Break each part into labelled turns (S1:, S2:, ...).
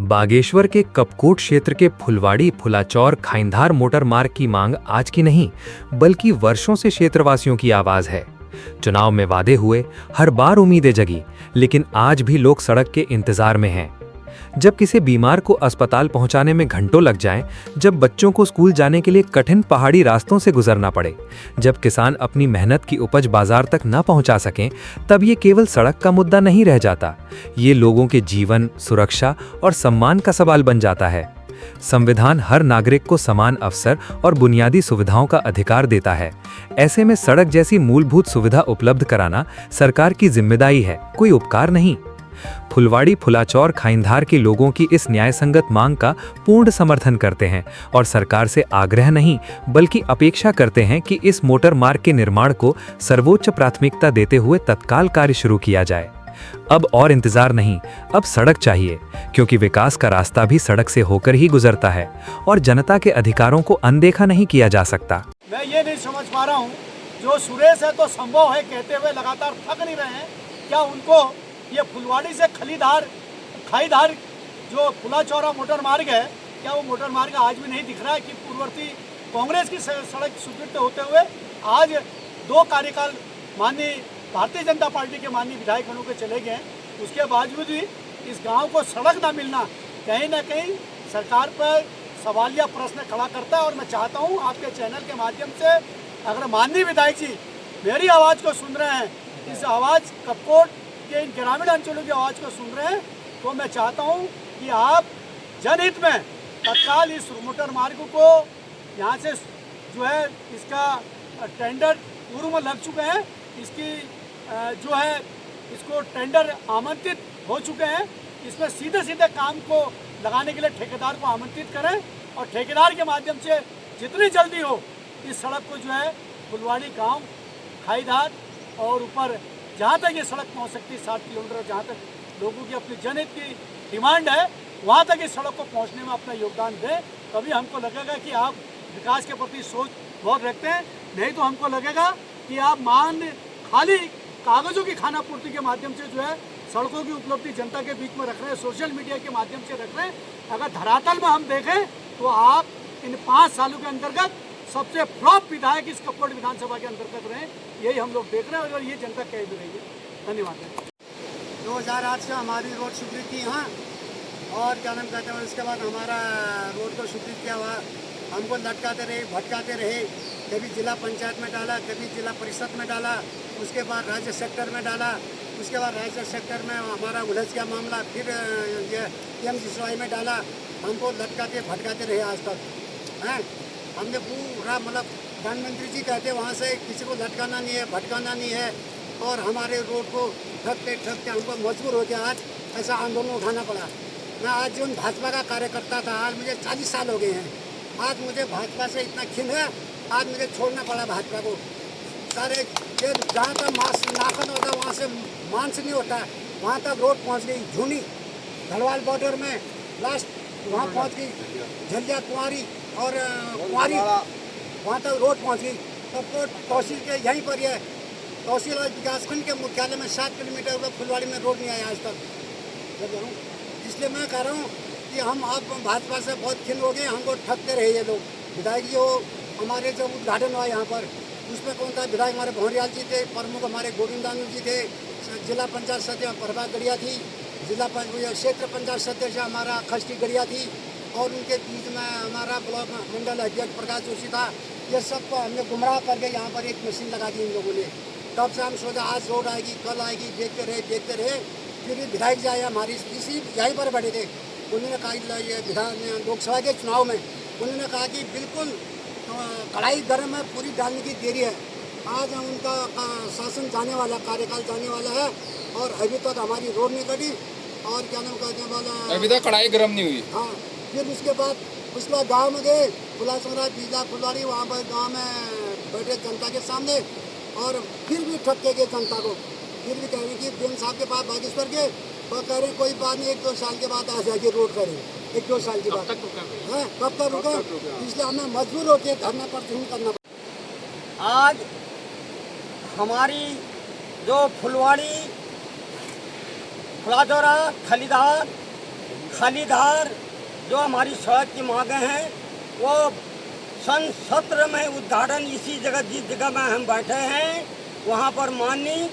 S1: बागेश्वर के कपकोट क्षेत्र के फुलवाड़ी फुलाचौर खाइंधार मोटर मार्ग की मांग आज की नहीं बल्कि वर्षों से क्षेत्रवासियों की आवाज है। चुनाव में वादे हुए, हर बार उम्मीदें जगी, लेकिन आज भी लोग सड़क के इंतजार में हैं। जब किसी बीमार को अस्पताल पहुंचाने में घंटों लग जाएं, जब बच्चों को स्कूल जाने के लिए कठिन पहाड़ी रास्तों से गुजरना पड़े, जब किसान अपनी मेहनत की उपज बाजार तक न पहुंचा सकें, तब ये केवल सड़क का मुद्दा नहीं रह जाता। ये लोगों के जीवन, सुरक्षा और सम्मान का सवाल बन जाता है। संविधान हर नागरिक को समान अवसर और बुनियादी सुविधाओं का अधिकार देता है। ऐसे में सड़क जैसी मूलभूत सुविधा उपलब्ध कराना सरकार की जिम्मेदारी है, कोई उपकार नहीं। फुलवाड़ी फुलाचौर खाइंधार के लोगों की इस न्यायसंगत मांग का पूर्ण समर्थन करते हैं और सरकार से आग्रह नहीं बल्कि अपेक्षा करते हैं कि इस मोटर मार्ग के निर्माण को सर्वोच्च प्राथमिकता देते हुए तत्काल कार्य शुरू किया जाए। अब और इंतजार नहीं, अब सड़क चाहिए, क्योंकि विकास का रास्ता भी सड़क से होकर ही गुजरता है और जनता के अधिकारों को अनदेखा नहीं किया जा सकता।
S2: मैं ये नहीं समझ पा रहा हूँ, जो सुरेश है तो संभव है कहते हुए लगातार थक नहीं रहे हैं, क्या उनको ये फुलवाड़ी से खाइधार जो फुलाचौरा मोटर मार्ग है, क्या वो मोटर मार्ग आज भी नहीं दिख रहा है कि पूर्ववर्ती कांग्रेस की सड़क स्वीकृत होते हुए आज 2 कार्यकाल माननीय भारतीय जनता पार्टी के माननीय विधायक बन के चले गए, उसके बावजूद भी इस गांव को सड़क ना मिलना कहीं ना कहीं सरकार पर सवालिया प्रश्न खड़ा करता है। और मैं चाहता हूं आपके चैनल के माध्यम से, अगर माननीय विधायक जी मेरी आवाज़ को सुन रहे हैं, इस आवाज़ कपकोट के इन ग्रामीण अंचलों की आवाज़ को सुन रहे हैं, तो मैं चाहता हूं कि आप जनहित में तत्काल इस मोटर मार्ग को यहाँ से जो है इसका टेंडर पूर्व में लग चुके हैं, इसकी जो है इसको टेंडर आमंत्रित हो चुके हैं, इसमें सीधे सीधे काम को लगाने के लिए ठेकेदार को आमंत्रित करें और ठेकेदार के माध्यम से जितनी जल्दी हो इस सड़क को जो है फुलवाड़ी गांव खाइधार और ऊपर जहाँ तक ये सड़क पहुँच सकती है 7 किलोमीटर, जहाँ तक लोगों की अपनी जनहित की डिमांड है वहाँ तक इस सड़क को पहुँचने में अपना योगदान दें। तभी हमको लगेगा कि आप विकास के प्रति सोच बहुत रखते हैं, नहीं तो हमको लगेगा कि आप खाली कागज़ों की खानापूर्ति के माध्यम से जो है सड़कों की उपलब्धि जनता के बीच में रख रहे हैं, सोशल मीडिया के माध्यम से रख रहे हैं। अगर धरातल में हम देखें तो आप इन 5 सालों के अंतर्गत सबसे फ्लॉप विधायक इस कपकोट विधानसभा के अंतर्गत रहे, यही हम लोग देख रहे हैं और ये जनता कह भी रही है। धन्यवाद।
S3: 2008 से हमारी रोड स्वीकृत थी यहाँ, और क्या नाम कहते हैं, उसके बाद हमारा रोड को स्वीकृत किया हुआ, हमको लटकाते रहे, भटकाते रहे, कभी जिला पंचायत में डाला, कभी जिला परिषद में डाला, उसके बाद राज्य सेक्टर में डाला, उसके बाद राज्य सेक्टर में हमारा उलझ गया मामला, फिर ये PMGCY में डाला, हमको लटकाते भटकाते रहे आज तक हैं। हमने पूरा मतलब प्रधानमंत्री जी कहते वहाँ से किसी को लटकाना नहीं है, भटकाना नहीं है, और हमारे रोड को ठगते ठगते हमको मजबूर हो गया आज ऐसा आंदोलन उठाना पड़ा। मैं आज जो भाजपा का कार्यकर्ता था, आज मुझे 40 साल हो गए हैं, आज मुझे भाजपा से इतना खिन है, आज मुझे छोड़ना पड़ा भाजपा को। सारे ये जहाँ तक नाखन होता वहाँ से मांस नहीं होता, वहाँ तक रोड पहुँच गई झूनी धलवाल बॉर्डर में, लास्ट वहाँ पहुँच गई झलिया कुंवारी और कुंवारी, वहाँ तक रोड पहुँच गई। तब तो तहसील के यहीं पर है, तहसील और विकासखंड के मुख्यालय में 7 किलोमीटर का फुलवाड़ी में रोड नहीं आया आज तक। इसलिए मैं कह रहा हूँ कि हम आप भाजपा से बहुत खिन हो गए, हमको ठगते रहे ये लोग। विधायक जी वो हमारे जब उद्घाटन हुआ यहाँ पर, उसमें कौन था विधायक, हमारे भंवरियाल जी थे, प्रमुख हमारे गोविंदानंद जी थे, जिला पंचायत सदस्य प्रभा गड़िया थी, क्षेत्र पंचायत सदस्य हमारा खष्टी गड़िया थी, और उनके बीच में हमारा ब्लॉक मंडल अध्यक्ष प्रकाश जोशी था। ये सबको हमने गुमराह करके यहाँ पर एक मशीन लगा दी इन लोगों ने। तब से हम सोचा आज रोड आएगी, कल आएगी, देखते रहे। फिर विधायक जी आए हमारी इसी यहीं पर बैठे थे, उन्होंने कहा ये लोकसभा के चुनाव में उन्होंने कहा कि बिल्कुल कढ़ाई गर्म है, पूरी डालने की देरी है। आज उनका शासन जाने वाला, कार्यकाल जाने वाला है, और अभी तक हमारी रोड नहीं कटी, और क्या नाम कहते हैं वाला
S4: अभी तक कढ़ाई गर्म नहीं हुई।
S3: हाँ, फिर उसके बाद गांव में गए, फुलाचौरा बीजा फुलवाड़ी, वहाँ पर गांव में बैठे जनता के सामने, और फिर भी ठग के गए जनता को। फिर भी कह रहे कि BM साहब के पास बागेश्वर के, और कह रहे कोई बात नहीं, 1-2 साल के बाद आ जाएगी रोड करें, 1-2 साल के बाद है, कब तक रुका। इसलिए हमें मजबूर होकर धरना प्रदर्शन करना पड़ा।
S5: आज हमारी जो फुलवाड़ी फुलाचौरा खालीधार जो हमारी सड़क की मांगे हैं वो सन 17 में उद्घाटन इसी जगह जिस जगह में हम बैठे हैं वहाँ पर माननीय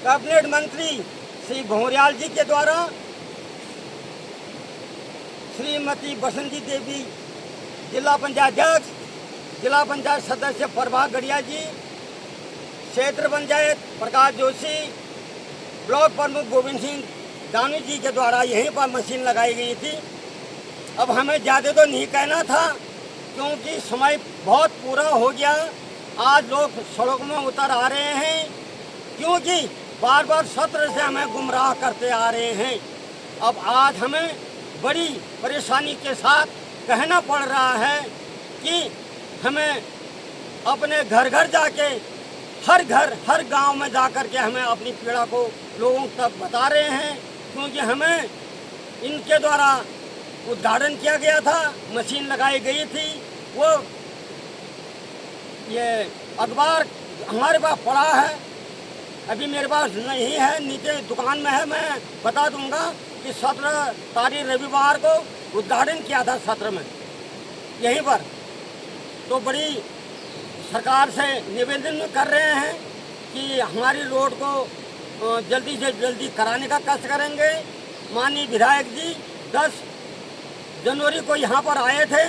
S5: कैबिनेट मंत्री श्री भंवरियाल जी के द्वारा श्रीमती बसंती देवी जिला पंचायत अध्यक्ष, जिला पंचायत सदस्य प्रभा गढ़िया जी, क्षेत्र पंचायत प्रकाश जोशी, ब्लॉक प्रमुख गोविंद सिंह दानू जी के द्वारा यहीं पर मशीन लगाई गई थी। अब हमें ज़्यादा तो नहीं कहना था क्योंकि समय बहुत पूरा हो गया। आज लोग सड़कों में उतर आ रहे हैं क्योंकि बार बार सत्र से हमें गुमराह करते आ रहे हैं। अब आज हमें बड़ी परेशानी के साथ कहना पड़ रहा है कि हमें अपने घर घर जाके हर घर हर गांव में जाकर के हमें अपनी पीड़ा को लोगों तक बता रहे हैं क्योंकि हमें इनके द्वारा उद्घाटन किया गया था, मशीन लगाई गई थी। वो ये अखबार हमारे पास पड़ा है, अभी मेरे पास नहीं है, नीचे दुकान में है। मैं बता दूंगा कि 17 तारीख रविवार को उद्घाटन किया था सत्र में यहीं पर। तो बड़ी सरकार से निवेदन कर रहे हैं कि हमारी रोड को जल्दी से जल्दी कराने का कष्ट करेंगे। माननीय विधायक जी 10 जनवरी को यहाँ पर आए थे,